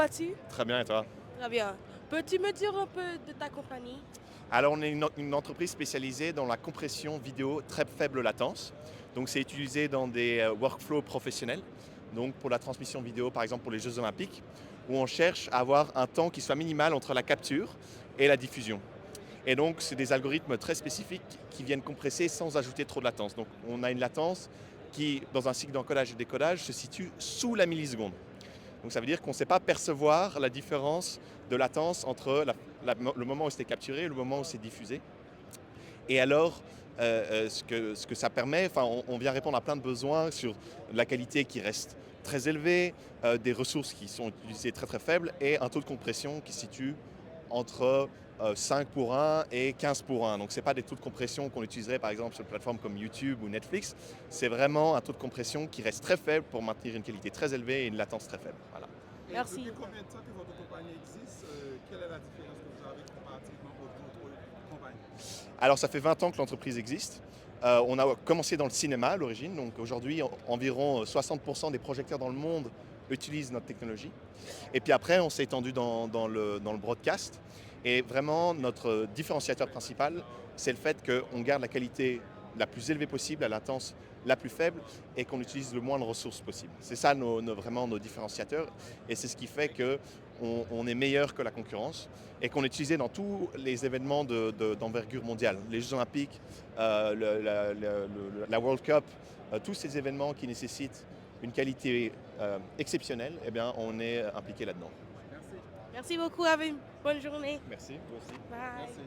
vas-tu? Très bien, et toi? Très bien. Peux-tu me dire un peu de ta compagnie? Alors, on est une entreprise spécialisée dans la compression vidéo très faible latence. Donc, c'est utilisé dans des workflows professionnels. Donc, pour la transmission vidéo, par exemple pour les Jeux Olympiques, où on cherche à avoir un temps qui soit minimal entre la capture et la diffusion. Et donc, c'est des algorithmes très spécifiques qui viennent compresser sans ajouter trop de latence. Donc, on a une latence qui, dans un cycle d'encodage et décodage, se situe sous la milliseconde. Donc ça veut dire qu'on ne sait pas percevoir la différence de latence entre le moment où c'était capturé et le moment où c'est diffusé. Et alors, ce que ça permet, enfin, on vient répondre à plein de besoins sur la qualité qui reste très élevée, des ressources qui sont utilisées très très faibles et un taux de compression qui se situe entre 5 pour 1 et 15 pour 1. Donc ce n'est pas des taux de compression qu'on utiliserait par exemple sur une plateforme comme YouTube ou Netflix. C'est vraiment un taux de compression qui reste très faible pour maintenir une qualité très élevée et une latence très faible. Voilà. Et depuis Merci. combien de temps que votre compagnie existe? Quelle est la différence que vous avez comparativement aux autres compagnies? Alors ça fait 20 ans que l'entreprise existe. On a commencé dans le cinéma à l'origine, donc aujourd'hui environ 60% des projecteurs dans le monde utilisent notre technologie. Et puis après on s'est étendu dans le broadcast. Et vraiment notre différenciateur principal, c'est le fait qu'on garde la qualité la plus élevée possible, la latence la plus faible et qu'on utilise le moins de ressources possible. C'est ça vraiment nos différenciateurs et c'est ce qui fait qu'on est meilleur que la concurrence et qu'on est utilisé dans tous les événements d'envergure mondiale. Les Jeux Olympiques, la World Cup, tous ces événements qui nécessitent une qualité exceptionnelle, eh bien, on est impliqué là-dedans. Merci. Merci beaucoup. Have une bonne journée. Merci, vous aussi. Bye. Merci.